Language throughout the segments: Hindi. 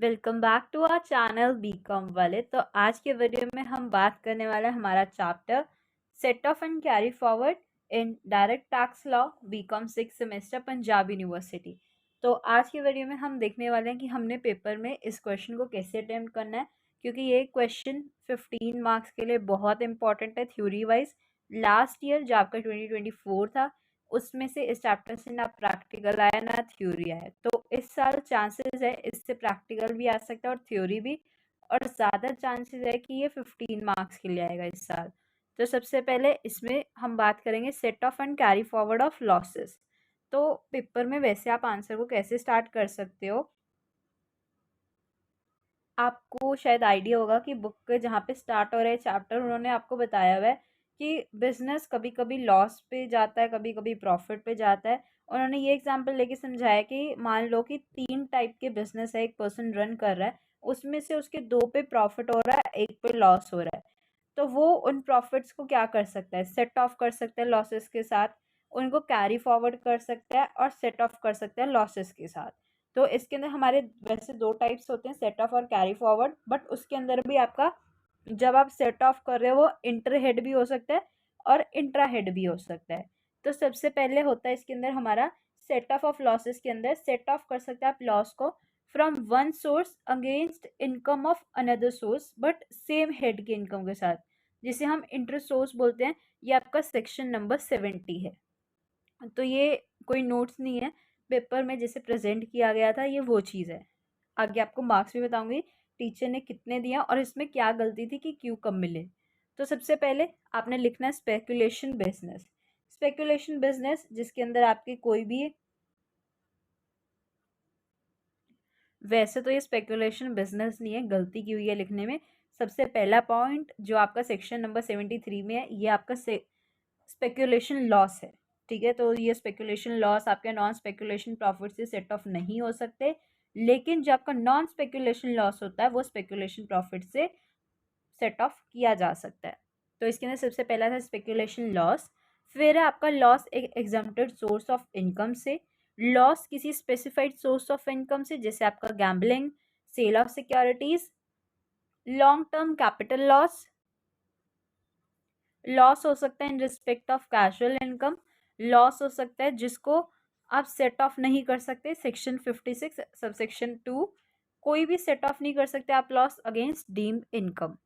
Welcome back to our channel BCom वाले। तो आज के वीडियो में हम बात करने वाले हैं हमारा chapter set off and carry forward in direct tax law BCom 6 semester Punjab university. तो आज के वीडियो में हम देखने वाले हैं कि हमने पेपर में इस क्वेश्चन को कैसे अटेम्प्ट करना है, क्योंकि ये क्वेश्चन 15 मार्क्स के लिए बहुत इंपॉर्टेंट है थ्योरी वाइज। लास्ट ईयर जो आपका 2024 था उसमें से इस चैप्टर से ना प्रैक्टिकल आया ना थ्योरी आया, तो इस साल चांसेस है इससे प्रैक्टिकल भी आ सकता है और थ्योरी भी, और ज़्यादा चांसेस है कि ये 15 मार्क्स के लिए आएगा इस साल। तो सबसे पहले इसमें हम बात करेंगे set off and carry forward of losses. तो पेपर में वैसे आप आंसर को कैसे स्टार्ट कर सकते हो, आपको शायद आइडिया होगा कि बुक के जहाँ पे स्टार्ट हो रहा है चैप्टर उन्होंने आपको बताया हुआ है कि बिजनेस कभी कभी लॉस पे जाता है, कभी कभी प्रॉफिट पे जाता है। उन्होंने ये एग्जांपल लेके समझाया कि मान लो कि 3 टाइप के बिजनेस है, एक पर्सन रन कर रहा है, उसमें से उसके 2 पे प्रॉफिट हो रहा है, एक पे लॉस हो रहा है। तो वो उन प्रॉफिट्स को क्या कर सकता है, सेट ऑफ कर सकता है लॉसेस के साथ, उनको कैरी फॉरवर्ड कर सकता है और सेट ऑफ कर सकता है लॉसेस के साथ। तो इसके अंदर हमारे वैसे 2 टाइप्स होते हैं, सेट ऑफ और कैरी फॉरवर्ड, बट उसके अंदर भी आपका जब आप सेट ऑफ कर रहे हो वो इंटर हेड भी हो सकता है और इंट्रा हेड भी हो सकता है। तो सबसे पहले होता है इसके अंदर हमारा सेट ऑफ लॉसेस के अंदर सेट ऑफ कर सकते हैं आप लॉस को from one source against income of another source but same head के इनकम के साथ, जिसे हम इंटर सोर्स बोलते हैं। ये आपका सेक्शन नंबर 70 है। तो ये कोई नोट्स नहीं है, पेपर में जैसे प्रेजेंट किया गया था ये वो चीज़ है। आगे आपको मार्क्स भी बताऊंगी टीचर ने कितने दिया और इसमें क्या गलती थी कि क्यों कम मिले। तो सबसे पहले आपने लिखना है स्पेकुलेशन बिजनेस। स्पेकुलेशन बिजनेस जिसके अंदर आपकी कोई भी, वैसे तो ये स्पेकुलेशन बिजनेस नहीं है, गलती की हुई है लिखने में। सबसे पहला पॉइंट जो आपका सेक्शन नंबर 73 में है ये आपका स्पेकुलेशन लॉस है। ठीक है, तो ये स्पेकुलेशन लॉस आपके नॉन स्पेकुलेशन प्रॉफिट से सेट ऑफ नहीं हो सकते, लेकिन जो आपका नॉन स्पेकुलेशन लॉस होता है वो स्पेकुलेशन प्रॉफिट से सेट ऑफ किया जा सकता है। तो इसके अंदर सबसे पहला था स्पेकुलेशन लॉस। फिर है आपका लॉस एक एग्जम्प्टेड सोर्स ऑफ इनकम से, लॉस किसी स्पेसिफाइड सोर्स ऑफ इनकम से जैसे आपका gambling, sale of securities, long term capital loss, loss हो सकता है in respect of casual income, loss हो सकता है जिसको आप सेट ऑफ नहीं कर सकते, सेक्शन 56 सबसेक्शन 2 कोई भी सेट ऑफ नहीं कर सकते आप लॉस अगेंस्ट डीम्ड इनकम।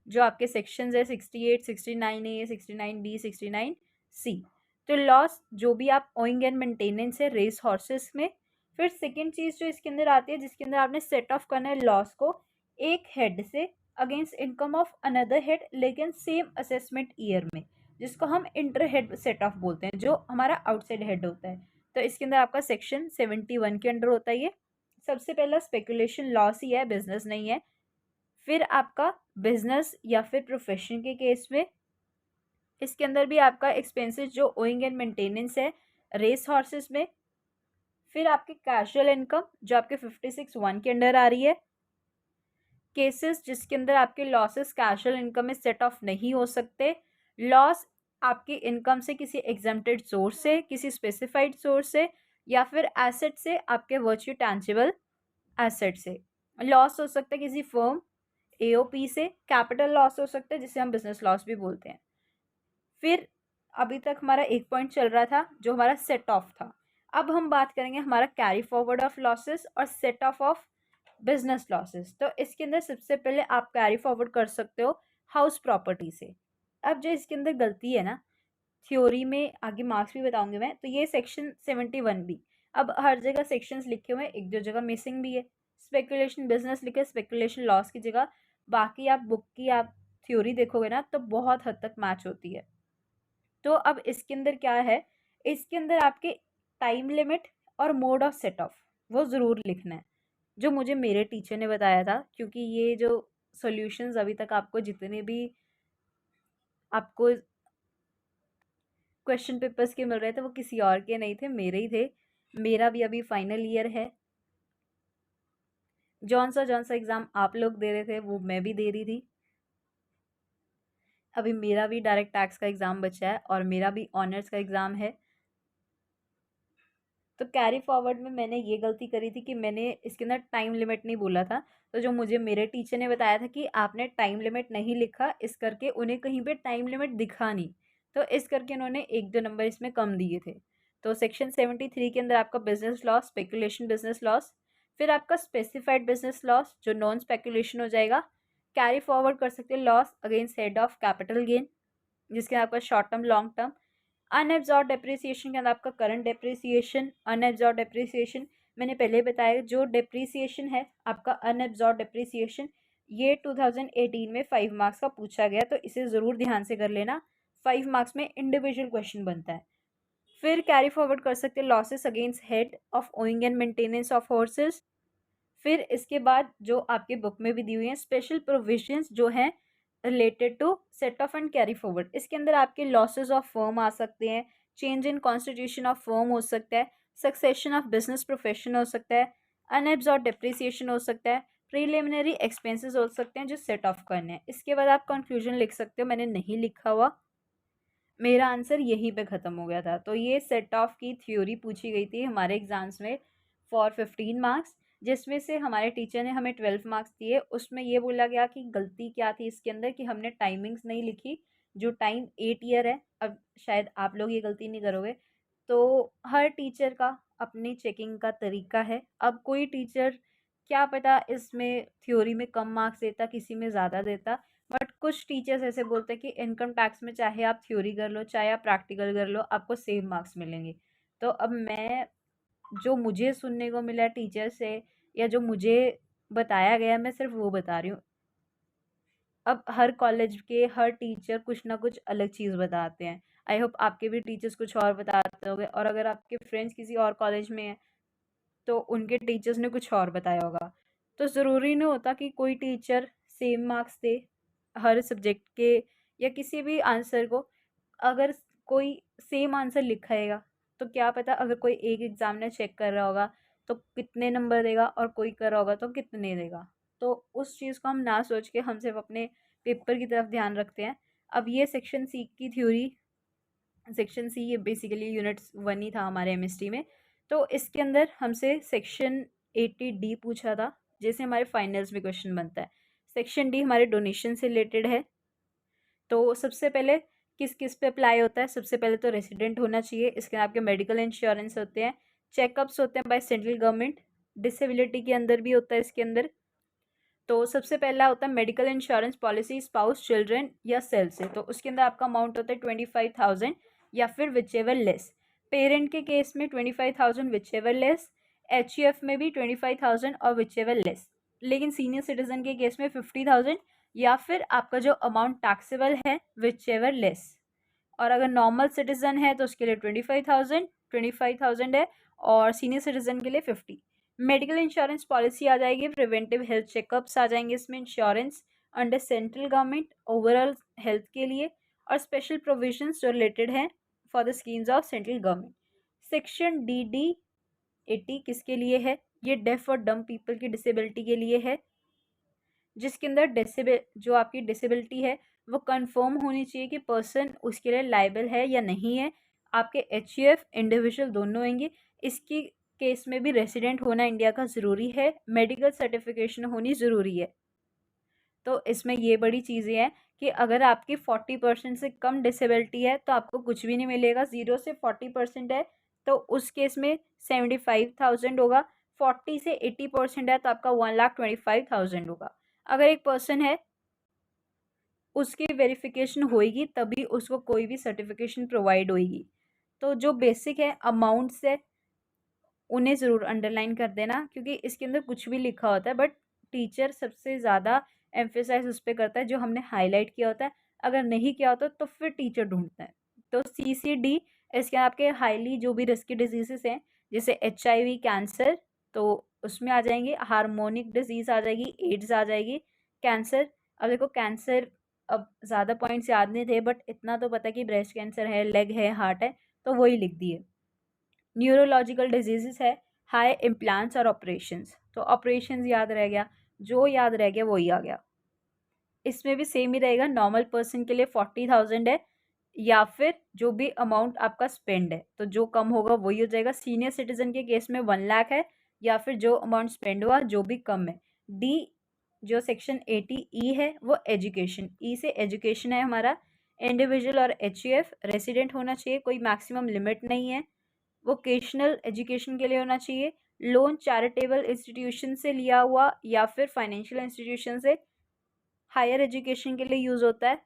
जो आपके सेक्शंस है 68 69A 69B 69C। तो लॉस जो भी आप ओइंग एंड मेंटेनेंस है रेस हॉर्सेस में। फिर सेकेंड चीज जो इसके अंदर आती है जिसके अंदर आपने सेट ऑफ करना है लॉस को एक हेड से against income of another head लेकिन सेम असेसमेंट ईयर में, जिसको हम इंटर हेड सेट ऑफ बोलते हैं, जो हमारा आउटसाइड हेड होता है। तो इसके अंदर आपका सेक्शन 71 के अंडर होता है ये। सबसे पहला स्पेकुलेशन लॉस ही है, बिजनेस नहीं है। फिर आपका बिजनेस या फिर प्रोफेशन के केस में इसके अंदर भी आपका एक्सपेंसेस जो ओइंग एंड मेंटेनेंस है रेस हॉर्सेस में। फिर आपकी कैजुअल इनकम जो आपके 56(1) के अंडर आ रही है। केसेस जिसके अंदर आपके लॉसेस कैजुअल इनकम में सेट ऑफ नहीं हो सकते, लॉस आपकी इनकम से किसी एग्जम्प्टेड सोर्स से, किसी स्पेसिफाइड सोर्स से, या फिर एसेट से, आपके वर्च्यू टैंजिबल एसेट से। लॉस हो सकता है किसी फर्म एओपी से, कैपिटल लॉस हो सकता है जिसे हम बिजनेस लॉस भी बोलते हैं। फिर अभी तक हमारा एक पॉइंट चल रहा था जो हमारा सेट ऑफ था। अब हम बात करेंगे हमारा कैरी फॉरवर्ड ऑफ लॉसेस और सेट ऑफ बिजनेस लॉसेस। तो इसके अंदर सबसे पहले आप कैरी फॉरवर्ड कर सकते हो हाउस प्रॉपर्टी से। अब जो इसके अंदर गलती है ना, थ्योरी में आगे मार्क्स भी बताऊंगी मैं, तो ये सेक्शन 71B। अब हर जगह सेक्शंस लिखे हुए हैं, एक दो जगह मिसिंग भी है। स्पेकुलेशन बिजनेस लिखे स्पेकुलेशन लॉस की जगह, बाकी आप बुक की आप थ्योरी देखोगे ना तो बहुत हद तक मैच होती है। तो अब इसके अंदर क्या है, इसके अंदर आपके टाइम लिमिट और मोड ऑफ सेट ऑफ वो ज़रूर लिखना है, जो मुझे मेरे टीचर ने बताया था। क्योंकि ये जो सॉल्यूशंस अभी तक आपको जितने भी आपको क्वेश्चन पेपर्स के मिल रहे थे वो किसी और के नहीं थे, मेरे ही थे। मेरा भी अभी फाइनल ईयर है। जौन सा एग्ज़ाम आप लोग दे रहे थे वो मैं भी दे रही थी। अभी मेरा भी डायरेक्ट टैक्स का एग्ज़ाम बचा है और मेरा भी ऑनर्स का एग्ज़ाम है। तो कैरी फॉरवर्ड में मैंने ये गलती करी थी कि मैंने इसके अंदर टाइम लिमिट नहीं बोला था। तो जो मुझे मेरे टीचर ने बताया था कि आपने टाइम लिमिट नहीं लिखा, इस करके उन्हें कहीं पे टाइम लिमिट दिखा नहीं, तो इस करके उन्होंने 1-2 नंबर इसमें कम दिए थे। तो सेक्शन 73 के अंदर आपका business loss, speculation business loss, फिर आपका स्पेसिफाइड बिजनेस लॉस जो नॉन स्पेकुलेशन हो जाएगा। कैरी फॉरवर्ड कर सकते हैं loss against head of capital gain, जिसके आपका short term, long term. Unabsorbed depreciation के अंदर आपका करंट डेप्रिसिएशन, अनएब्जॉर्ब डेप्रिसिएशन मैंने पहले बताया, जो डेप्रिसिएशन है आपका अनएब्जॉर्ब डेप्रिसिएशन, ये 2018 में 5 मार्क्स का पूछा गया, तो इसे ज़रूर ध्यान से कर लेना। 5 मार्क्स में इंडिविजुअल क्वेश्चन बनता है। फिर कैरी फॉरवर्ड कर सकते हैं losses against head of owing and maintenance of horses. फिर इसके बाद जो आपके बुक में भी दी हुई है स्पेशल प्रोविजंस जो हैं related to set off and carry forward, इसके अंदर आपके लॉसेस ऑफ फर्म आ सकते हैं, change in constitution of firm हो सकता है, सक्सेशन ऑफ बिजनेस प्रोफेशन हो सकता है, अनएब्जॉर्ब डेप्रिसिएशन हो सकता है, प्रीलिमिनरी एक्सपेंसेस हो सकते हैं जो सेट ऑफ करने हैं। इसके बाद आप कंक्लूजन लिख सकते हो, मैंने नहीं लिखा हुआ, मेरा आंसर यहीं पे ख़त्म हो गया था। तो ये सेट ऑफ की थ्योरी पूछी गई थी हमारे एग्ज़ाम्स में फॉर 15 मार्क्स, जिसमें से हमारे टीचर ने हमें 12 मार्क्स दिए। उसमें ये बोला गया कि गलती क्या थी इसके अंदर कि हमने टाइमिंग्स नहीं लिखी, जो टाइम 8 ईयर है। अब शायद आप लोग ये गलती नहीं करोगे। तो हर टीचर का अपनी चेकिंग का तरीका है। अब कोई टीचर क्या पता इसमें थ्योरी में कम मार्क्स देता, किसी में ज़्यादा देता, बट कुछ टीचर्स ऐसे बोलते हैं कि इनकम टैक्स में चाहे आप थ्योरी कर लो चाहे आप प्रैक्टिकल कर लो आपको सेम मार्क्स मिलेंगे। तो अब मैं जो मुझे सुनने को मिला टीचर से या जो मुझे बताया गया मैं सिर्फ वो बता रही हूँ। अब हर कॉलेज के हर टीचर कुछ ना कुछ अलग चीज़ बताते हैं। आई होप आपके भी टीचर्स कुछ और बताते होंगे, और अगर आपके फ्रेंड्स किसी और कॉलेज में हैं तो उनके टीचर्स ने कुछ और बताया होगा। तो ज़रूरी नहीं होता कि कोई टीचर सेम मार्क्स दे हर सब्जेक्ट के या किसी भी आंसर को। अगर कोई सेम आंसर लिखाएगा तो क्या पता अगर कोई एक एग्जामिनर चेक कर रहा होगा तो कितने नंबर देगा और कोई कर रहा होगा तो कितने देगा। तो उस चीज़ को हम ना सोच के हम सिर्फ अपने पेपर की तरफ ध्यान रखते हैं। अब ये सेक्शन सी की थ्योरी, सेक्शन सी ये बेसिकली यूनिट 1 ही था हमारे एमएसटी में। तो इसके अंदर हमसे सेक्शन 80D पूछा था, जैसे हमारे फाइनल्स में क्वेश्चन बनता है। सेक्शन डी हमारे डोनेशन से रिलेटेड है। तो सबसे पहले किस किस पे अप्लाई होता है, सबसे पहले तो रेसिडेंट होना चाहिए। इसके आपके मेडिकल इंश्योरेंस होते हैं, चेकअप्स होते हैं बाय सेंट्रल गवर्नमेंट, डिसेबिलिटी के अंदर भी होता है इसके अंदर। तो सबसे पहला होता है medical insurance policy spouse children या सेल से, तो उसके अंदर आपका अमाउंट होता है 25,000 या फिर विच एवर लेस। पेरेंट के केस में 25,000 विच एवर लेस, HUF में भी 25,000 और विच एवर लेस। लेकिन सीनियर सिटीजन के केस में 50,000 या फिर आपका जो अमाउंट टैक्सेबल है विच एवर लेस। और अगर नॉर्मल सिटीजन है तो उसके लिए 25,000 है, और सीनियर सिटीजन के लिए 50। मेडिकल इंश्योरेंस पॉलिसी आ जाएगी, प्रिवेंटिव हेल्थ चेकअप्स आ जाएंगे इसमें, insurance under central government overall health के लिए, और स्पेशल प्रोविजंस जो रिलेटेड हैं for the schemes of central government. Section DD80 किसके लिए है, ये डेफ और डम्ब पीपल की डिसेबिलिटी के लिए है, जिसके अंदर जो आपकी डिसेबिलिटी है वो कंफर्म होनी चाहिए कि पर्सन उसके लिए लाइबल है या नहीं है। आपके HUF इंडिविजुअल दोनों होंगे। इसकी केस में भी रेसिडेंट होना इंडिया का ज़रूरी है, मेडिकल सर्टिफिकेशन होनी ज़रूरी है। तो इसमें ये बड़ी चीज़ें हैं कि अगर आपकी 40% से कम डिसेबिलिटी है तो आपको कुछ भी नहीं मिलेगा। 0 से 40% है तो उस केस में 75,000 होगा। 40 से 80% है तो आपका 1,25,000 होगा। अगर एक पर्सन है उसकी वेरिफिकेशन होएगी तभी उसको कोई भी सर्टिफिकेशन प्रोवाइड होएगी। तो जो बेसिक है अमाउंट्स है उन्हें ज़रूर अंडरलाइन कर देना, क्योंकि इसके अंदर कुछ भी लिखा होता है बट टीचर सबसे ज़्यादा एम्फेसाइज उस पर करता है जो हमने हाईलाइट किया होता है। अगर नहीं किया होता तो फिर टीचर ढूंढता है। तो CCD इसके आपके हाईली जो भी रिस्की डिजीजेस हैं जैसे HIV कैंसर, तो उसमें आ जाएंगे, हार्मोनिक डिजीज़ आ जाएगी, एड्स आ जाएगी, कैंसर। अब देखो कैंसर अब ज़्यादा पॉइंट्स याद नहीं थे बट इतना तो पता कि ब्रेस्ट कैंसर है, लेग है, हार्ट है, तो वही लिख दिए। न्यूरोलॉजिकल डिजीज़ है, हाई इम्प्लांट्स और ऑपरेशंस, तो ऑपरेशंस याद रह गया, जो याद रह गया वही आ गया। इसमें भी सेम ही रहेगा, नॉर्मल पर्सन के लिए 40,000 है या फिर जो भी अमाउंट आपका स्पेंड है, तो जो कम होगा वही हो जाएगा। सीनियर सिटीजन के केस में 1 लाख है, या फिर जो अमाउंट स्पेंड हुआ जो भी कम है। डी जो सेक्शन 80 ई है वो एजुकेशन, ई से एजुकेशन है हमारा। इंडिविजुअल और एचयूएफ रेसिडेंट होना चाहिए, कोई मैक्सिमम लिमिट नहीं है। वोकेशनल एजुकेशन के लिए होना चाहिए। लोन चैरिटेबल इंस्टीट्यूशन से लिया हुआ या फिर फाइनेंशियल इंस्टीट्यूशन से हायर एजुकेशन के लिए यूज होता है।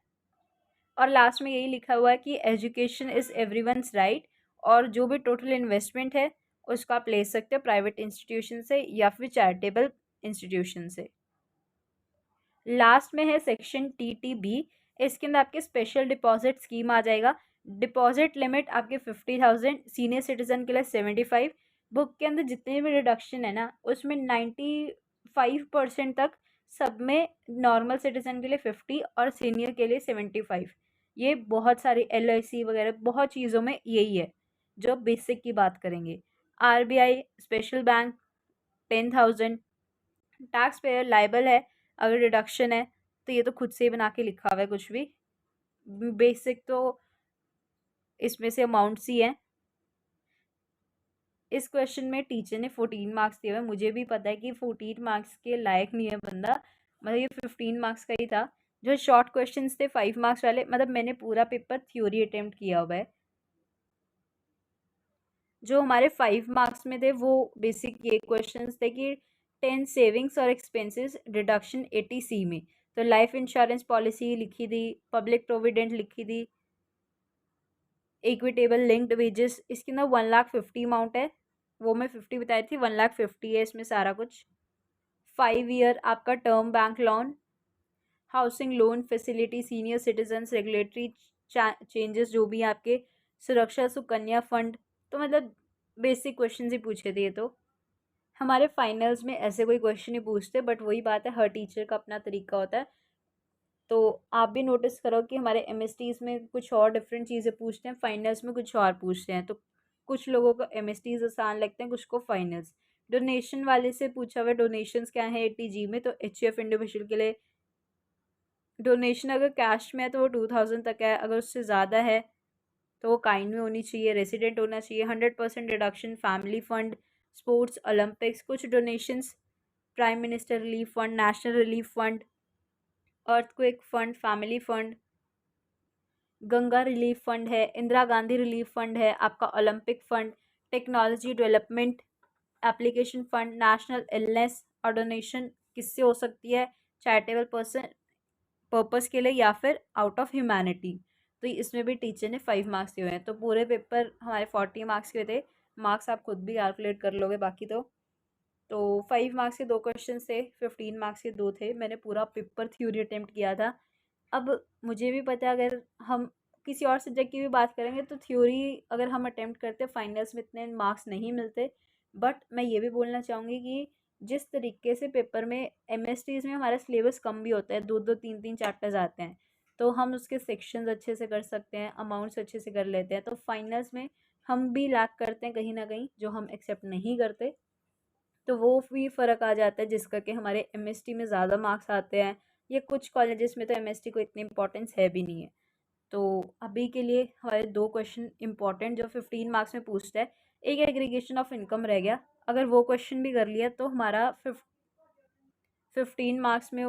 और लास्ट में यही लिखा हुआ है कि एजुकेशन इज एवरीवन्स राइट, और जो भी टोटल इन्वेस्टमेंट है उसको आप ले सकते हो प्राइवेट इंस्टीट्यूशन से या फिर चैरिटेबल इंस्टीट्यूशन से। लास्ट में है सेक्शन TTB, इसके अंदर आपके स्पेशल डिपॉजिट स्कीम आ जाएगा। डिपॉजिट लिमिट आपके 50,000, सीनियर सिटीजन के लिए 75। बुक के अंदर जितने भी रिडक्शन है ना उसमें 95% तक सब में नॉर्मल सिटीजन के लिए 50 और सीनियर के लिए 75। ये बहुत सारी LIC वगैरह बहुत चीज़ों में यही है जो बेसिक की बात करेंगे। RBI special bank 10,000। Tax payer liable है अगर डिडक्शन है, तो ये तो खुद से ही बना के लिखा हुआ है कुछ भी। बेसिक तो इसमें से अमाउंट्स ही हैं। इस क्वेश्चन में टीचर ने 14 मार्क्स दिए हुए हैं। मुझे भी पता है कि 14 मार्क्स के लायक नहीं है बंदा, मतलब ये 15 मार्क्स का ही था। जो शॉर्ट क्वेश्चन थे 5 मार्क्स वाले, मतलब मैंने पूरा पेपर थ्योरी अटेम्प्ट किया हुआ है। जो हमारे 5 मार्क्स में थे वो बेसिक ये क्वेश्चंस थे कि 10 सेविंग्स और एक्सपेंसेस डिडक्शन 80C में। तो लाइफ इंश्योरेंस पॉलिसी लिखी थी, पब्लिक प्रोविडेंट लिखी थी, इक्विटेबल लिंक्ड वेजेस, इसके अंदर 1,50,000 अमाउंट है, वो मैं 50 बताई थी, 1,50,000 है इसमें सारा कुछ। 5 ईयर आपका term bank loan, housing loan facility, senior citizens regulatory changes जो भी आपके, सुरक्षा सुकन्या फंड। तो मतलब बेसिक क्वेश्चन ही पूछे थे ये। तो हमारे फाइनल्स में ऐसे कोई क्वेश्चन नहीं पूछते, बट वही बात है हर टीचर का अपना तरीका होता है। तो आप भी नोटिस करो कि हमारे MSTs में कुछ और डिफरेंट चीज़ें पूछते हैं, फाइनल्स में कुछ और पूछते हैं। तो कुछ लोगों को MSTs आसान लगते हैं, कुछ को फाइनल्स। डोनेशन वाले से पूछा हुआ डोनेशंस क्या है 80G में, तो HUF इंडिविजुअल के लिए डोनेशन अगर कैश में है तो वो 2,000 तक है, अगर उससे ज़्यादा है तो वो काइंड में होनी चाहिए, रेसिडेंट होना चाहिए। 100% deduction family fund, sports Olympics. कुछ donations prime minister relief fund, national relief fund, earthquake fund, family fund, Ganga relief fund है, इंदिरा गांधी रिलीफ फंड है, आपका Olympic fund, technology development application fund, national illness और डोनेशन किससे हो सकती है, चैरिटेबल पर्सन पर्पस के लिए या फिर आउट ऑफ ह्यूमैनिटी। तो इसमें भी टीचर ने 5 मार्क्स दिए हुए हैं। तो पूरे पेपर हमारे 40 मार्क्स के थे। मार्क्स आप खुद भी कैलकुलेट कर लोगे बाकी तो 5 मार्क्स के 2 क्वेश्चन थे, 15 मार्क्स के 2 थे। मैंने पूरा पेपर थ्योरी अटेम्प्ट किया था। अब मुझे भी पता है अगर हम किसी और सब्जेक्ट की भी बात करेंगे तो थ्योरी अगर हम अटेम्प्ट करते फाइनल्स में इतने मार्क्स नहीं मिलते। बट मैं ये भी बोलना चाहूँगी कि जिस तरीके से पेपर में MSTs में हमारा सिलेबस कम भी होता है, 2-2 3-3 चैप्टर्स आते हैं, तो हम उसके सेक्शंस अच्छे से कर सकते हैं, अमाउंट्स अच्छे से कर लेते हैं। तो फाइनल्स में हम भी लैक करते हैं कहीं ना कहीं, जो हम एक्सेप्ट नहीं करते। तो वो भी फ़र्क आ जाता है जिस करके हमारे MST में ज़्यादा मार्क्स आते हैं, या कुछ कॉलेजेस में तो MST को इतनी इंपॉर्टेंस है भी नहीं है। तो अभी के लिए हमारे 2 क्वेश्चन इंपॉर्टेंट जो 15 मार्क्स में पूछता है। एक एग्रीगेशन ऑफ इनकम रह गया, अगर वो क्वेश्चन भी कर लिया तो हमारा 15 मार्क्स में